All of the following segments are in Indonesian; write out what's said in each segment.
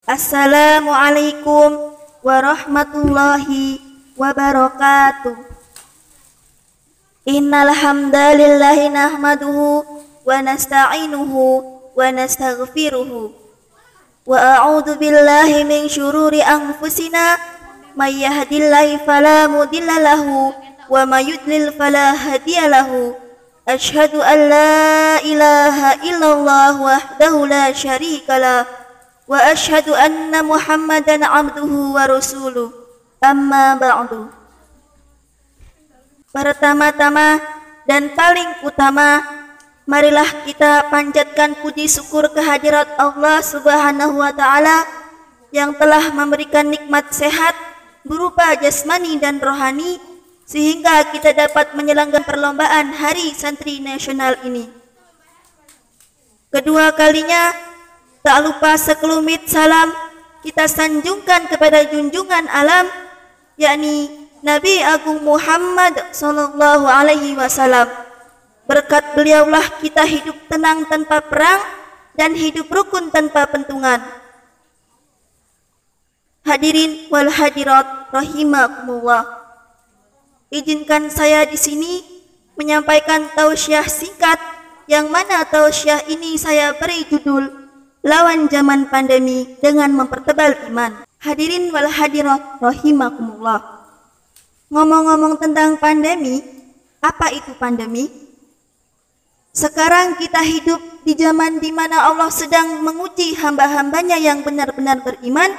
Assalamualaikum warahmatullahi wabarakatuh. Innal hamdalillahi nahmaduhu wa nasta'inuhu wa nastaghfiruhu wa a'udzu billahi min syururi anfusina may yahdihillahu fala mudilla lahu wa may yudlil fala hadiya lahu. Asyhadu an la ilaha illallah wahdahu la syarika lah wa asyhadu anna Muhammadan abduhu wa rasuluh. Amma ba'du. Pertama-tama dan paling utama, marilah kita panjatkan puji syukur kehadirat Allah Subhanahu wa taala yang telah memberikan nikmat sehat berupa jasmani dan rohani sehingga kita dapat menyelenggarakan perlombaan Hari Santri Nasional ini. Kedua kalinya, tak lupa sekelumit salam kita sanjungkan kepada junjungan alam, yakni Nabi Agung Muhammad sallallahu alaihi wasallam. Berkat beliaulah kita hidup tenang tanpa perang dan hidup rukun tanpa pentungan. Hadirin wal hadirat rahimakumullah. Izinkan saya di sini menyampaikan tausiah singkat yang mana tausiah ini saya beri judul Lawan Zaman Pandemi dengan Mempertebal Iman. Hadirin wal hadirat rahimakumullah. Ngomong-ngomong tentang pandemi, apa itu pandemi? Sekarang kita hidup di zaman di mana Allah sedang menguji hamba-hambanya yang benar-benar beriman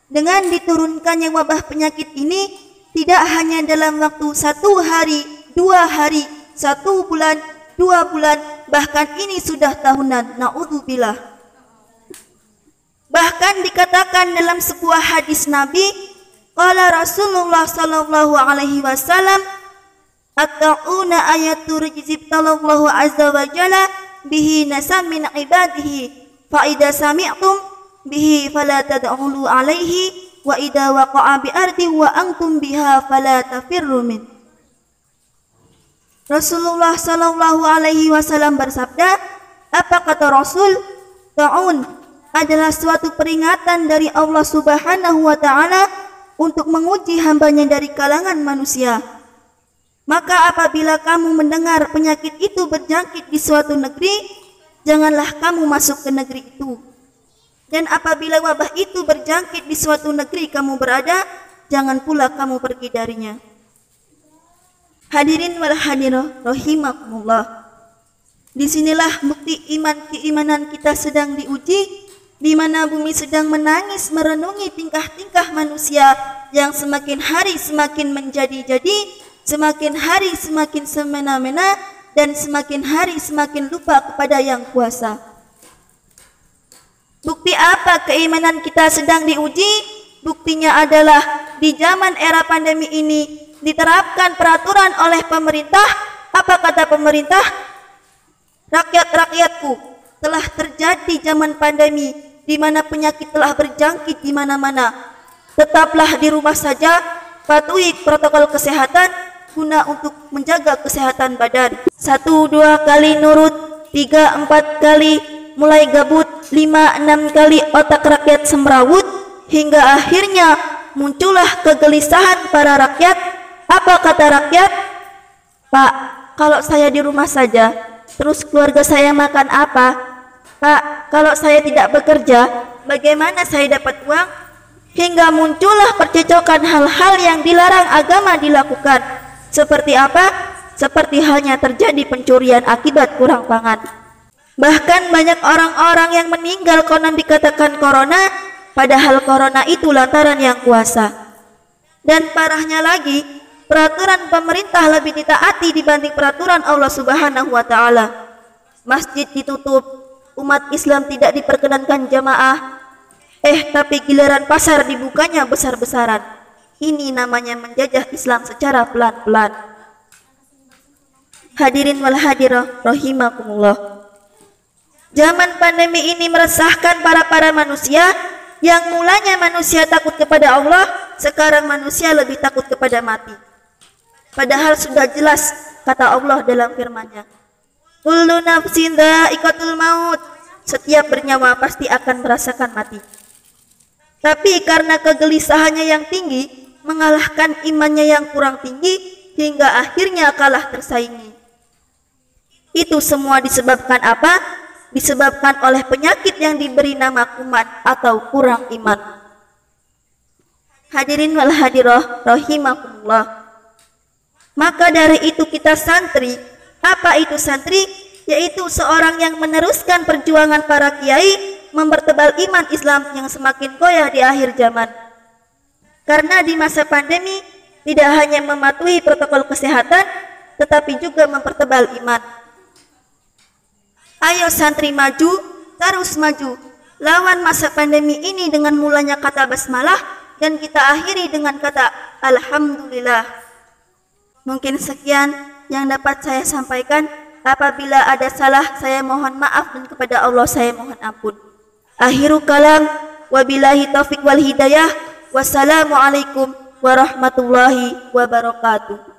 dengan diturunkannya wabah penyakit ini. Tidak hanya dalam waktu 1 hari, 2 hari, 1 bulan, 2 bulan, bahkan ini sudah tahunan. Na'udzubillah. Bahkan dikatakan dalam sebuah hadis Nabi, qala Rasulullah sallallahu alaihi wasallam, at-ta'una ayatul rizqallahu azza wa jalla bihi nasam min ibadihi fa idza sami'tum bihi fala tad'ulu alaihi wa idza waqa'a bi ardi wa antum biha fala tafirru min. Rasulullah sallallahu alaihi wasallam bersabda, apa kata Rasul? Ta'un adalah suatu peringatan dari Allah Subhanahu wa taala untuk menguji hambanya dari kalangan manusia. Maka apabila kamu mendengar penyakit itu berjangkit di suatu negeri, janganlah kamu masuk ke negeri itu. Dan apabila wabah itu berjangkit di suatu negeri kamu berada, jangan pula kamu pergi darinya. Hadirin wal hadirah rahimakumullah. Disinilah bukti keimanan kita sedang diuji, di mana bumi sedang menangis merenungi tingkah-tingkah manusia yang semakin hari semakin menjadi-jadi, semakin hari semakin semena-mena, dan semakin hari semakin lupa kepada yang kuasa. Bukti apa keimanan kita sedang diuji? Buktinya adalah di zaman era pandemi ini diterapkan peraturan oleh pemerintah. Apa kata pemerintah? Rakyat-rakyatku, telah terjadi zaman pandemi di mana penyakit telah berjangkit di mana-mana. Tetaplah di rumah saja, patuhi protokol kesehatan guna untuk menjaga kesehatan badan. 1, 2 kali nurut, 3, 4 kali mulai gabut, 5-6 kali otak rakyat semrawut, hingga akhirnya muncullah kegelisahan para rakyat. Apa kata rakyat? Pak, kalau saya di rumah saja, terus keluarga saya makan apa? Pak, kalau saya tidak bekerja, bagaimana saya dapat uang? Hingga muncullah percecokan hal-hal yang dilarang agama dilakukan. Seperti apa? Seperti halnya terjadi pencurian akibat kurang pangan. Bahkan banyak orang-orang yang meninggal konon dikatakan corona, padahal corona itu lantaran yang kuasa. Dan parahnya lagi, peraturan pemerintah lebih ditaati dibanding peraturan Allah Subhanahu wa taala. Masjid ditutup, umat Islam tidak diperkenankan jamaah. Tapi giliran pasar dibukanya besar-besaran. Ini namanya menjajah Islam secara pelan-pelan. Hadirin wal hadirah rahimakumullah. Zaman pandemi ini meresahkan para manusia. Yang mulanya manusia takut kepada Allah, sekarang manusia lebih takut kepada mati. Padahal sudah jelas kata Allah dalam firman-Nya, kullu nafsin dha'iqatul maut, setiap bernyawa pasti akan merasakan mati. Tapi karena kegelisahannya yang tinggi mengalahkan imannya yang kurang tinggi hingga akhirnya kalah tersaingi. Itu semua disebabkan apa? Disebabkan oleh penyakit yang diberi nama kuman atau kurang iman. Hadirin wal hadirah rahimakumullah. Maka dari itu kita santri. Apa itu santri? Yaitu seorang yang meneruskan perjuangan para kiai mempertebal iman Islam yang semakin koyah di akhir zaman. Karena di masa pandemi tidak hanya mematuhi protokol kesehatan, tetapi juga mempertebal iman. Ayo santri maju, terus maju. Lawan masa pandemi ini dengan mulanya kata basmalah dan kita akhiri dengan kata alhamdulillah. Mungkin sekian yang dapat saya sampaikan. Apabila ada salah, saya mohon maaf dan kepada Allah saya mohon ampun. Akhiru kalam, wabillahi taufiq wal hidayah. Wassalamualaikum warahmatullahi wabarakatuh.